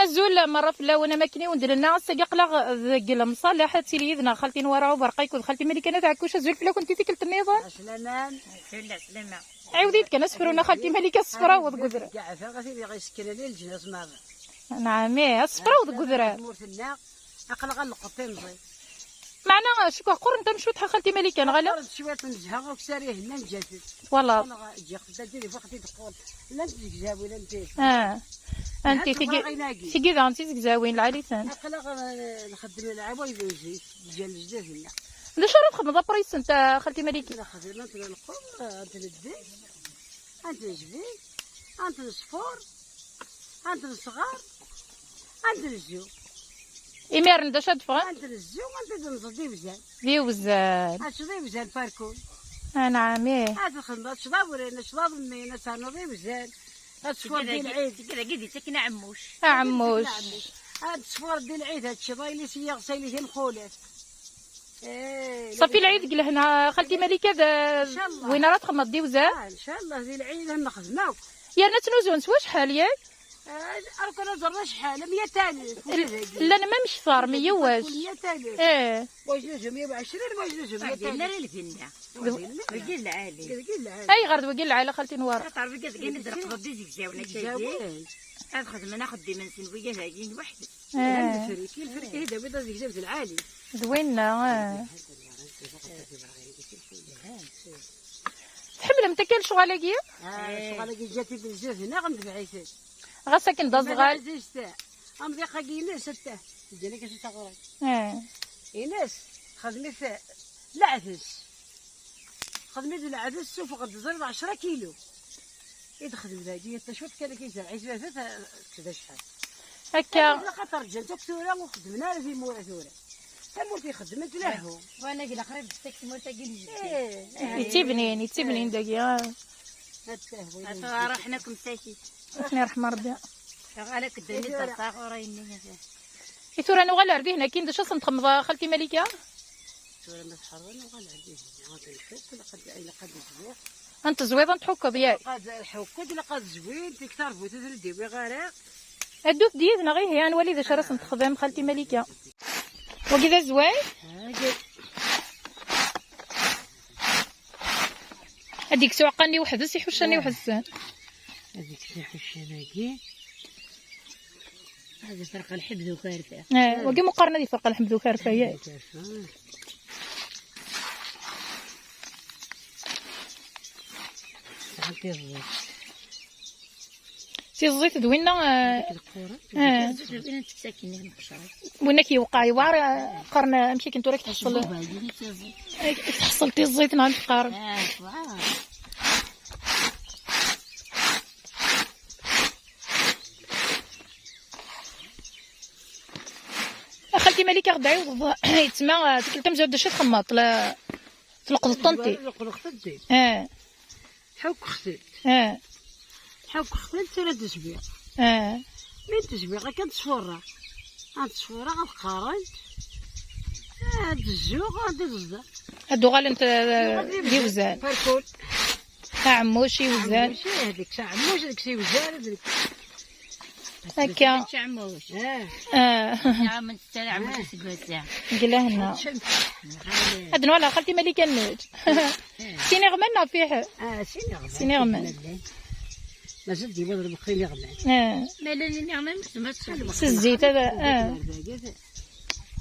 الزول مرة في الاونه ماكني وندلنا ساقلا ذاك المصالح تيلي يدنا خالتي نورا وبرقيك خالتي ملي كانت عكوش الزول فلا كنتي تيكلت النظام سلمان سلامة عاوديت كان اسفرونا خالتي ملي كصفرا وذكذرا كاع غادي غيسكن لي الجناس ماما نعم الصفرا وذكذرا مورتنا اقلا غنلقط تنزي معنا شكو قرن تمشوت خالتي ملي كان غلا شويه نزهق وكساريه هنا نجاتي والله انا جي خدات ديري فوقتي تقول لا انت زاوي لا انت انت تيجي ذا انت زاوين العاليتان اقلا نخدم العبوا يزوجي ديال الجداد هنا لا شرط تخدم بريس انت خالتي مليكي لا خدمه انت القوم انت الدين انت الجبين انت الصفور انت الصغار انت الزو إمير ندا شاد فغان انت الزو انت نصدي بزاف دي وزان اشدي بزاف باركون نعم هاد الخدمه شضابورينا شضاب مينا سانوضي بزاف هاد الصفور ديال العيد كذا قدي ساكنه عموش عموش هاد الصفور ديال العيد هاد الشي ضايلي سيا غسيلي الخولات صافي العيد قال هنا خالتي مليكه وين راه تخمض دي وزان ان شاء الله ذي العيد نخدمو يا رنا تنوزون سوا شحال ياك أركنا زرنا شحال 100,000 لا انا ما مش صار 100 واش 100,000 واش نجم 120 واش نجم 100,000 لا الفينا وجي العالي اي غرد وقيل العائله خالتي نوار تعرفي كاع ندير قبضي زكزاونا شايفين هاد خدمه ناخذ ديما نسنويه هاجين وحدي الفريك هذا بيضا زكزاو العالي زوينه تحمل انت كل شغاله شغاله جاتي بزاف هنا غندفعيتي غا ساكن دازغال ام ذي قاقينا سته ديالك كاش تغرق ايناس خدمي في العدس خدمي في العدس سوف غد زرب 10 كيلو يدخل هادي حتى شوف كان كيزرع عزبافات كذا شحال هكا لا خاطر جات كثوره وخدمنا في مورا ثوره تموتي خدمت له وانا قال قريب التاكسي مول تاكي يتبنين داكي رحنا كم ساكي الله يرحم ربي على كدني الدرطاق ورايني يثور انا وغالا عردي هنا كاين داش تخمض خالتي مليكه ثور ما تحرنا وغالا عردي هنا غادي نشوف لقد زويق انت زويضه تحكب ياك قاد حكد لقد زوين تكثر بوت تردي بغرق الدوف ديالنا غير هي انا وليده شراس نتخدم خالتي مليكه وكذا زوين هذيك سوقني وحده سي حشاني وحسان هذيك سي حشاناكي هذا فرق الحبذ وكارثه وكي مقارنه دي فرق الحمد وكارثه ياك سي الزيت دوينا وين كيوقع يوار قرنا مشي كنتو راك تحصلتي الزيت نهار القارن خالتي مليكه غدا عيوض يتسمى تكلت مزود شي تخمط في القطنطي حوك خسيت حوك خسيت 3 اسابيع من تسبيغه كانت صفوره هاد الصفوره غتقارن هاد الزوق هاد الزا هادو غال انت دي وزان فركول عموشي وزان هذيك ساعه عموش هذيك سي وزان هذيك هكا عموش عام الساعه عموش سكوات قلا هنا هاد ولا خالتي مليكه النوج سيني غمنا فيه سيني غمان ما زلتي بدر بخيل غمان لا نعمل ما الزيت هذا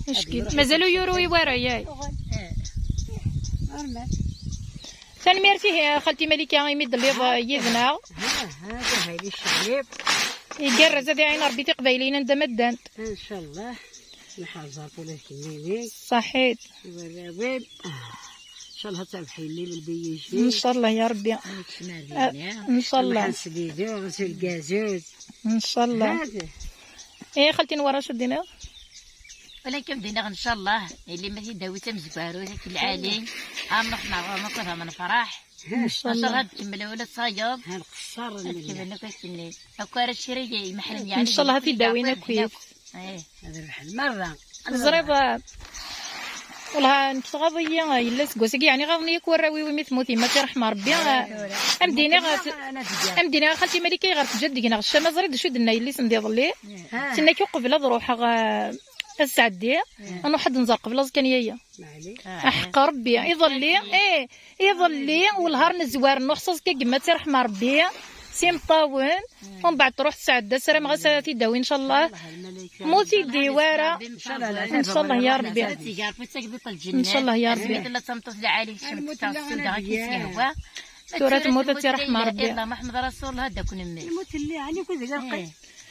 مشكل مازالو يروي ورا ياي ثاني ميرتي خالتي مليكه يمد البيض يذنا هذا هايلي الشعيب يقرز هذه عين ربيتي قبايلين انت مدان ان شاء الله نحافظ على كنيني صحيت والراوين ان شاء الله تربحي لي بالبيجي ان شاء الله يا ربي ان شاء الله نسديدو غسل الكازوز ان شاء الله ايه خالتي نورا شو دينا ولكن بدينا ان شاء الله اللي ما داويته مزبارو في العالي نحنا ما كنا من فرح ان شاء الله تكمل ولا تصايب هالقصار كيفاش كتسني اكو الشري محل يعني ان شاء الله في داوينا كويس هذا الحل مره الزريبه والله نتغاضي الا سكوسكي يعني غاضني كوراوي وميت موتي ما ترحم ربي امديني خالتي ملكي غير تجدك نغ الشما زريد شو درنا يلي سندي ظلي سنا كي قبل نروح السعدي انا حد نزار قبل كان هي حق ربي يظلي يظلي والهار نزوار نحصص كي ما ترحم ربي سيم طاون ومن بعد تروح تسعد سلام غساتي داوي ان شاء الله موتي ديواره ان شاء الله يا ربي ان شاء الله يا ربي تورات موتة رحم ربي الله محمد رسول الله هذا كون مي الموت اللي يعني كذا قال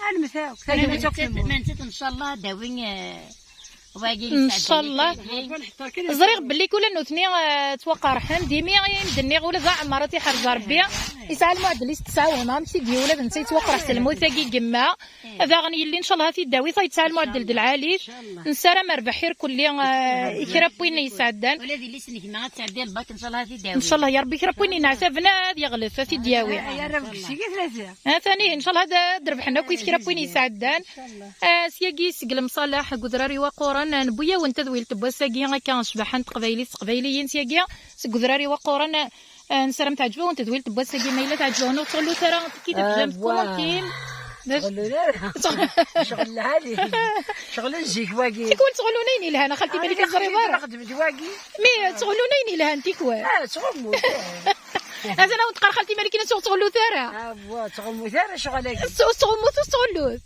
انا مساوك ما نسيت ان شاء الله داوين ان شاء الله زريغ باللي كل نوثني توقع رحم ديمي يمدني ولا ذا مراتي حرز ربي يسعى المعدل يستساوى ما مشي دي ولا نسيت توقع حتى الموثاقي جما هذا غني اللي ان شاء الله في داوي يسعى المعدل د العالي نسارا مربحير كل يكربوين يسعدان ولادي اللي سنك ما تعدي الباك ان شاء الله في داوي ان شاء الله يا ربي يكربوين نعسفنا يغلف في دياوي يا رب شي ثلاثه ثاني ان شاء الله هذا دربحنا كويس كربوين يسعدان سياقي سقل مصالح قدراري وقوران نبويا وانت ذويل تبوساقي كان شبحان تقبايليين سياقي سقدراري وقوران نسرم تعجبو وانت ذويل تبوساقي مايله تعجبونا وتقولوا ترى كي تفجم كومونتيم شغل هذه شغل نجيك واقي تقول تغلونين لها انا خالتي ملك الزريبار نخدم واقي مي تغلونين لها انت كوا تغمو هذا انا وتقر خالتي ملك تغلو ثرى تغمو ثرى شغلك تغموت وتغلوت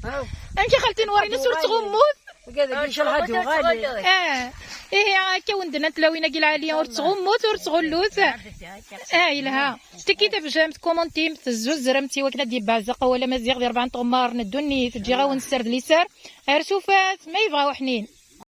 انت خالتي نورينا صورة تغموت وكذا شغل هادو غالي هكا وندنا تلاوينا كي العاليه ورتغموت ورتغلوت لها تكي تفجمت كومونتيم تزوز زرمتي وكنا دي بعزقه ولا مزيغ ديال 4 طمار ندوني في الجيغه ونسرد ليسار رسوفات ما يبغاو حنين